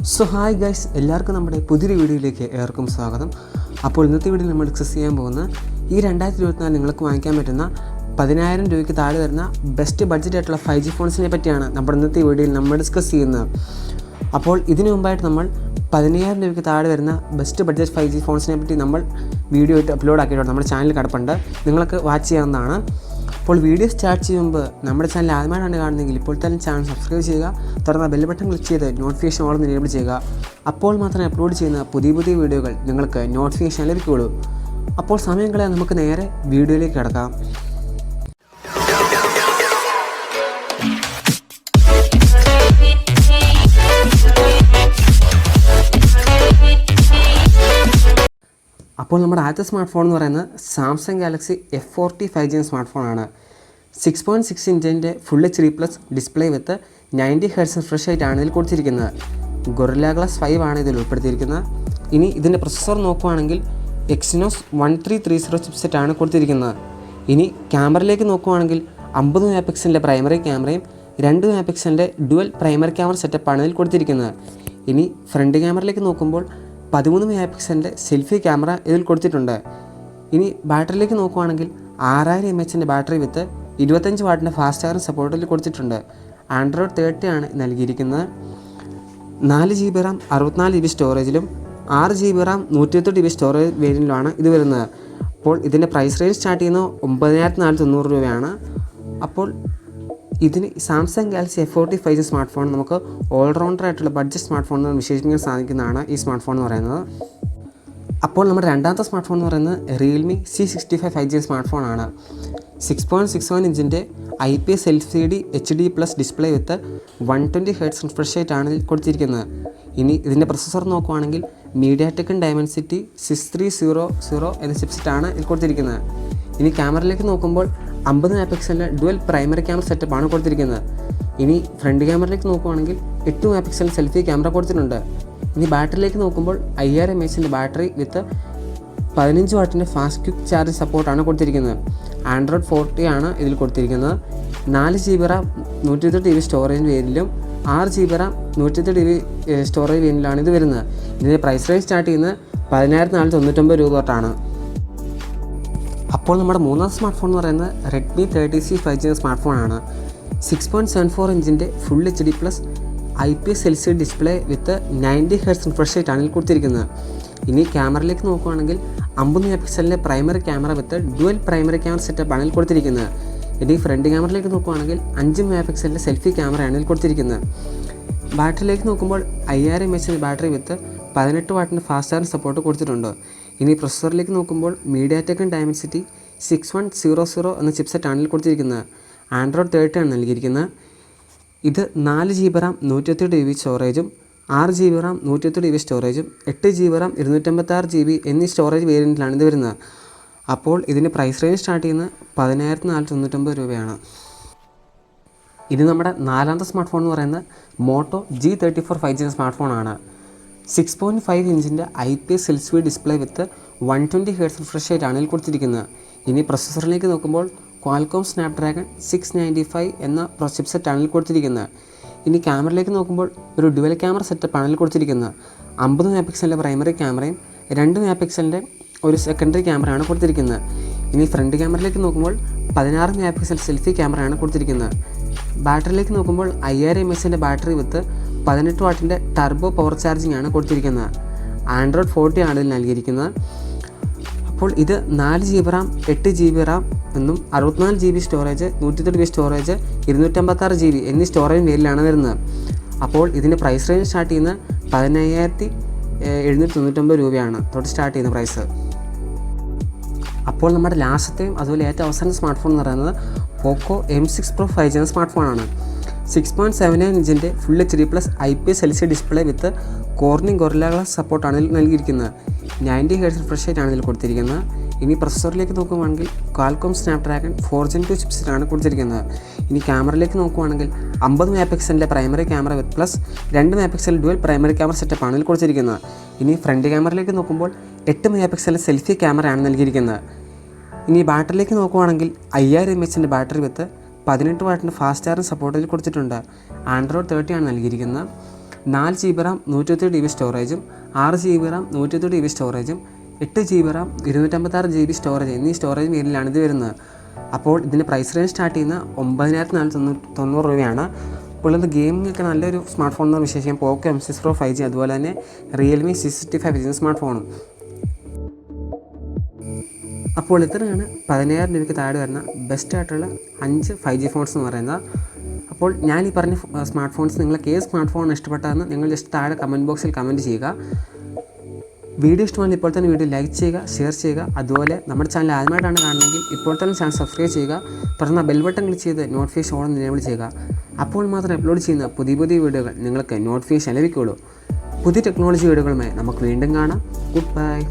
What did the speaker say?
So hi guys, എല്ലാവർക്കും നമ്മുടെ പുതിയൊരു വീഡിയോയിലേക്ക് ഏവർക്കും സ്വാഗതം. അപ്പോൾ ഇന്നത്തെ വീഡിയോയിൽ നമ്മൾ ഡിസ്കസ് ചെയ്യാൻ പോകുന്ന ഈ 2024 നിങ്ങൾക്ക് വാങ്ങിക്കാൻ പറ്റുന്ന 10,000 രൂപയ്ക്ക് താഴെ വരുന്ന ബെസ്റ്റ് ബഡ്ജറ്റ് ആയിട്ടുള്ള 5G ഫോൺസിനെ പറ്റിയാണ് നമ്മുടെ ഇന്നത്തെ വീഡിയോയിൽ നമ്മൾ ഡിസ്കസ് ചെയ്യുന്നത്. അപ്പോൾ ഇതിനു മുമ്പായിട്ട് നമ്മൾ 15,000 രൂപയ്ക്ക് താഴെ വരുന്ന ബെസ്റ്റ് ബഡ്ജറ്റ് 5G ഫോൺസിനെ പറ്റി നമ്മൾ വീഡിയോ ആയിട്ട് അപ്ലോഡ് ആക്കിയിട്ടുണ്ട്. നമ്മുടെ ചാനൽ കിടപ്പുണ്ട്, നിങ്ങൾക്ക് വാച്ച് ചെയ്യാവുന്നതാണ്. അപ്പോൾ വീഡിയോ സ്റ്റാർട്ട് ചെയ്യുമ്പോൾ നമ്മുടെ ചാനൽ ആദ്യമായിട്ടാണ് കാണുന്നതെങ്കിൽ ഇപ്പോൾ തന്നെ ചാനൽ സബ്സ്ക്രൈബ് ചെയ്യുക, തുടർന്ന് ബെൽ ബട്ടൺ ക്ലിക്ക് ചെയ്ത് നോട്ടിഫിക്കേഷൻ ഓൾ എനേബിൾ ചെയ്യുക. അപ്പോൾ മാത്രമേ അപ്ലോഡ് ചെയ്യുന്ന പുതിയ വീഡിയോകൾ നിങ്ങൾക്ക് നോട്ടിഫിക്കേഷൻ ലഭിക്കുകയുള്ളൂ. അപ്പോൾ സമയം കളയാൻ നമുക്ക് നേരെ വീഡിയോയിലേക്ക് കിടക്കാം. അപ്പോൾ നമ്മുടെ ആദ്യത്തെ സ്മാർട്ട് ഫോൺ എന്ന് പറയുന്നത് Samsung Galaxy F40 5G smart ഫോണാണ്. 6.6 ഇഞ്ചിൻ്റെ full HD+ display with 90 Hz refresh റേറ്റാണ് ഇതിൽ കൊടുത്തിരിക്കുന്നത്. ഗൊറില്ല ഗ്ലാസ് 5 ആണ് ഇതിൽ ഉൾപ്പെടുത്തിയിരിക്കുന്നത്. ഇനി ഇതിൻ്റെ പ്രൊസസ്സർ നോക്കുകയാണെങ്കിൽ Exynos 1330 ചിപ്സെറ്റാണ് കൊടുത്തിരിക്കുന്നത്. ഇനി ക്യാമറയിലേക്ക് നോക്കുകയാണെങ്കിൽ 50 മെഗാപിക്സലിൻ്റെ പ്രൈമറി ക്യാമറയും 2 മെഗാപിക്സലിൻ്റെ ഡുവൽ പ്രൈമറി ക്യാമറ സെറ്റപ്പാണ് ഇതിൽ കൊടുത്തിരിക്കുന്നത്. ഇനി ഫ്രണ്ട് ക്യാമറയിലേക്ക് നോക്കുമ്പോൾ 13 മെഗാപിക്സലിൻ്റെ സെൽഫി ക്യാമറ ഇതിൽ കൊടുത്തിട്ടുണ്ട്. ഇനി ബാറ്ററിയിലേക്ക് നോക്കുകയാണെങ്കിൽ 6000 mAh ബാറ്ററി വിത്ത് 25 വാട്ടിൻ്റെ ഫാസ്റ്റ് ചാർജിംഗ് സപ്പോർട്ടിൽ കൊടുത്തിട്ടുണ്ട്. Android 30 ആണ് നൽകിയിരിക്കുന്നത്. 4 GB RAM 64 GB സ്റ്റോറേജിലും 6 GB RAM 128 GB സ്റ്റോറേജ് വേരിയൻറ്റിലുമാണ് ഇത് വരുന്നത്. അപ്പോൾ ഇതിൻ്റെ പ്രൈസ് റേഞ്ച് സ്റ്റാർട്ട് ചെയ്യുന്നത് 9,490 രൂപയാണ്. അപ്പോൾ ഇതിന് Samsung Galaxy F40 5G smart phone നമുക്ക് ഓൾറൗണ്ടർ ആയിട്ടുള്ള ബഡ്ജറ്റ് സ്മാർട്ട് ഫോൺ എന്ന് വിശേഷിപ്പിക്കാൻ സാധിക്കുന്നതാണ് ഈ സ്മാർട്ട് ഫോൺ എന്ന് പറയുന്നത്. അപ്പോൾ നമ്മുടെ രണ്ടാമത്തെ സ്മാർട്ട് ഫോൺ എന്ന് പറയുന്നത് Realme C65 5G സ്മാർട്ട് ഫോണാണ്. 6.61 ഇഞ്ചിൻ്റെ IPS LCD HD+ ഡിസ്പ്ലേ വിത്ത് 120 Hz റിഫ്രഷ് റേറ്റാണ് ഇതിൽ കൊടുത്തിരിക്കുന്നത്. ഇനി ഇതിൻ്റെ പ്രൊസസ്സർ നോക്കുകയാണെങ്കിൽ MediaTek Dimensity 6300 എന്ന ചിപ്സെറ്റാണ് ഇതിൽ കൊടുത്തിരിക്കുന്നത്. ഇനി ക്യാമറയിലേക്ക് നോക്കുമ്പോൾ 50 മെഗാപിക്സലിൻ്റെ ഡുവൽ പ്രൈമറി ക്യാമറ സെറ്റപ്പാണ് കൊടുത്തിരിക്കുന്നത്. ഇനി ഫ്രണ്ട് ക്യാമറയിലേക്ക് നോക്കുകയാണെങ്കിൽ 8 മെഗാപിക്സൽ സെൽഫി ക്യാമറ കൊടുത്തിട്ടുണ്ട്. ഇനി ബാറ്ററിയിലേക്ക് നോക്കുമ്പോൾ 5000 mAh ബാറ്ററി വിത്ത് 15 വാട്ടിൻ്റെ ഫാസ്റ്റ് ക്വിക്ക് ചാർജ് സപ്പോർട്ടാണ് കൊടുത്തിരിക്കുന്നത്. Android 40 ആണ് ഇതിൽ കൊടുത്തിരിക്കുന്നത്. 4 GB RAM 128 GB സ്റ്റോറേജ് വേരിയൻറ്റിലും 6 GB RAM 128 GB സ്റ്റോറേജ് വേരിയൻറ്റിലാണ് ഇത് വരുന്നത്. ഇതിൻ്റെ പ്രൈസ് റേഞ്ച് സ്റ്റാർട്ട് ചെയ്യുന്നത് 10,499 രൂപ തൊട്ടാണ്. അപ്പോൾ നമ്മുടെ മൂന്നാം സ്മാർട്ട് ഫോൺ എന്ന് പറയുന്നത് Redmi 30C 5G സ്മാർട്ട് ഫോണാണ്. 6.74 ഇഞ്ചിൻ്റെ full HD+ IPS LCD display with 90 Hz refresh റേറ്റാണ് ഇതിൽ കൊടുത്തിരിക്കുന്നത്. ഇനി ക്യാമറയിലേക്ക് നോക്കുകയാണെങ്കിൽ 50 മെഗാപിക്സലിൻ്റെ primary camera with dual primary camera സെറ്റപ്പാണ് ഇതിൽ കൊടുത്തിരിക്കുന്നത്. ഇനി ഫ്രണ്ട് ക്യാമറയിലേക്ക് നോക്കുകയാണെങ്കിൽ 5 മെഗാപിക്സലിൻ്റെ സെൽഫി ക്യാമറയാണ് ഇതിൽ കൊടുത്തിരിക്കുന്നത്. ബാറ്ററിയിലേക്ക് നോക്കുമ്പോൾ 5000 mAh ബാറ്ററി വിത്ത് 18 വാട്ടിൻ്റെ ഫാസ്റ്റ് ചാർജിംഗ് സപ്പോർട്ട് കൊടുത്തിട്ടുണ്ട്. ഇനി പ്രൊസസ്സറിലേക്ക് നോക്കുമ്പോൾ MediaTek Dimensity 6100 എന്ന ചിപ്സെറ്റാണ് ഇതിൽ കൊടുത്തിരിക്കുന്നത്. Android 30 ആണ് നൽകിയിരിക്കുന്നത്. ഇത് 4 GB RAM 128 GB സ്റ്റോറേജും 6 GB RAM 128 GB സ്റ്റോറേജും 8 GB RAM 256 GB എന്നീ സ്റ്റോറേജ് വേരിയൻറ്റിലാണ് ഇത് വരുന്നത്. അപ്പോൾ ഇതിൻ്റെ പ്രൈസ് റേഞ്ച് സ്റ്റാർട്ട് ചെയ്യുന്നത് 10,499 രൂപയാണ്. ഇത് നമ്മുടെ നാലാമത്തെ സ്മാർട്ട് ഫോൺ എന്ന് പറയുന്നത് Moto G34 5G സ്മാർട്ട് ഫോണാണ്. 6.5 ഇഞ്ചിൻ്റെ IPS LCD ഡിസ്പ്ലേ വിത്ത് 120 Hz റിഫ്രഷ് റേറ്റാണ് ഇതിൽ കൊടുത്തിരിക്കുന്നത്. ഇനി പ്രൊസസ്സറിലേക്ക് നോക്കുമ്പോൾ Qualcomm Snapdragon 695 എന്ന ചിപ്സെറ്റാണ് ഇതിൽ കൊടുത്തിരിക്കുന്നത്. ഇനി ക്യാമറയിലേക്ക് നോക്കുമ്പോൾ ഒരു ഡുവൽ ക്യാമറ സെറ്റപ്പാണ് ഇതിൽ കൊടുത്തിരിക്കുന്നത്. 50 മെഗാപിക്സലിൻ്റെ പ്രൈമറി ക്യാമറയും 2 മെഗാപിക്സലിൻ്റെ ഒരു സെക്കൻഡറി ക്യാമറയാണ് കൊടുത്തിരിക്കുന്നത്. ഇനി ഫ്രണ്ട് ക്യാമറയിലേക്ക് നോക്കുമ്പോൾ 16 മെഗാപിക്സൽ സെൽഫി ക്യാമറയാണ് കൊടുത്തിരിക്കുന്നത്. ബാറ്ററിയിലേക്ക് നോക്കുമ്പോൾ 5000 mAh ബാറ്ററി വിത്ത് 18 വാട്ടിൻ്റെ ടർബോ പവർ ചാർജിംഗ് ആണ് കൊടുത്തിരിക്കുന്നത്. Android 40 ആണ് ഇതിൽ നൽകിയിരിക്കുന്നത്. അപ്പോൾ ഇത് 4 GB RAM 8 GB RAM എന്നും 64 GB storage 128 GB storage 256 GB എന്നീ സ്റ്റോറേജ് വേരിയൻറ്റിലാണ് വരുന്നത്. അപ്പോൾ ഇതിൻ്റെ പ്രൈസ് റേഞ്ച് സ്റ്റാർട്ട് ചെയ്യുന്നത് 15,799 രൂപയാണ് തൊട്ട് സ്റ്റാർട്ട് ചെയ്യുന്ന പ്രൈസ്. അപ്പോൾ നമ്മുടെ ലാസ്റ്റത്തെയും അതുപോലെ ഏറ്റവും അവസാന സ്മാർട്ട് ഫോൺ എന്ന് പറയുന്നത് Poco M6 Pro 5G എന്ന സ്മാർട്ട് ഫോണാണ്. 6.79 ഇഞ്ചിൻ്റെ full HD+ IPS LCD display വിത്ത് കോർണിംഗ് ഗൊറില്ല ഗ്ലാസ് സപ്പോർട്ടാണ് ഇതിൽ നൽകിയിരിക്കുന്നത്. 90 Hz റിഫ്രഷ് റേറ്റാണ് ഇതിൽ കൊടുത്തിരിക്കുന്നത്. ഇനി പ്രൊസസ്സറിലേക്ക് നോക്കുകയാണെങ്കിൽ Qualcomm Snapdragon 4 Gen 2 ചിപ്സെറ്റാണ് കൊടുത്തിരിക്കുന്നത്. ഇനി ക്യാമറയിലേക്ക് നോക്കുകയാണെങ്കിൽ 50 മെഗാപിക്സലിൻ്റെ primary camera with plus 2 megapixel dual primary camera സെറ്റപ്പാണ് ഇതിൽ കൊടുത്തിരിക്കുന്നത്. ഇനി ഫ്രണ്ട് ക്യാമറയിലേക്ക് നോക്കുമ്പോൾ 8 മെഗാപിക്സലിൻ്റെ സെൽഫി ക്യാമറയാണ് നൽകിയിരിക്കുന്നത്. ഇനി ബാറ്ററിയിലേക്ക് നോക്കുകയാണെങ്കിൽ 5000 mAh ബാറ്ററി വിത്ത് 18 വാട്ടിൻ്റെ ഫാസ്റ്റ് ചാർജിംഗ് സപ്പോർട്ടിൽ കൊടുത്തിട്ടുണ്ട്. Android 30 ആണ് നൽകിയിരിക്കുന്നത്. 4 GB റാം 128 GB സ്റ്റോറേജും 6 GB റാം 128 GB സ്റ്റോറേജും 8 GB റാം 256 GB സ്റ്റോറേജ് എന്നീ സ്റ്റോറേജ് വേരിയൻ്റിലാണ് ഇത് വരുന്നത്. അപ്പോൾ ഇതിൻ്റെ പ്രൈസ് റേഞ്ച് സ്റ്റാർട്ട് ചെയ്യുന്നത് 9490 രൂപയാണ്. അപ്പോൾ ഇത് ഗെയിമിങ്ങൊക്കെ നല്ലൊരു സ്മാർട്ട് ഫോൺ എന്ന് വിശേഷിക്കാം. പോക്കോ M6 Pro 5G അതുപോലെ തന്നെ റിയൽമി C65 5G സ്മാർട്ട് ഫോണും. അപ്പോൾ ഇത്രയാണ് 10000 രൂപയ്ക്ക് താഴെ വരുന്ന ബെസ്റ്റ് ആയിട്ടുള്ള 5 5G ഫോൺസ് എന്ന് പറയുന്നത്. അപ്പോൾ ഞാൻ ഈ പറഞ്ഞ സ്മാർട്ട് ഫോൺസ് നിങ്ങൾക്ക് ഏത് സ്മാർട്ട് ഫോൺ ഇഷ്ടപ്പെട്ടതെന്ന് നിങ്ങൾ ജസ്റ്റ് താഴെ കമൻറ്റ് ബോക്സിൽ കമൻറ്റ് ചെയ്യുക. വീഡിയോ ഇഷ്ടമാണെങ്കിൽ ഇപ്പോൾ തന്നെ വീഡിയോ ലൈക്ക് ചെയ്യുക, ഷെയർ ചെയ്യുക. അതുപോലെ നമ്മുടെ ചാനൽ ആദ്യമായിട്ടാണ് കാണുന്നതെങ്കിൽ ഇപ്പോൾ തന്നെ ചാനൽ സബ്സ്ക്രൈബ് ചെയ്യുക. തുടർന്ന് ബെൽ ബട്ടൺ ക്ലിക്ക് ചെയ്ത് നോട്ടിഫിക്കേഷൻ ഓൺ എനേബിൾ ചെയ്യുക. അപ്പോൾ മാത്രം അപ്ലോഡ് ചെയ്യുന്ന പുതിയ വീഡിയോകൾ നിങ്ങൾക്ക് നോട്ടിഫിക്കേഷൻ ലഭിക്കുകയുള്ളൂ. പുതിയ ടെക്നോളജി വീഡിയോകളുമായി നമുക്ക് വീണ്ടും കാണാം. Good bye.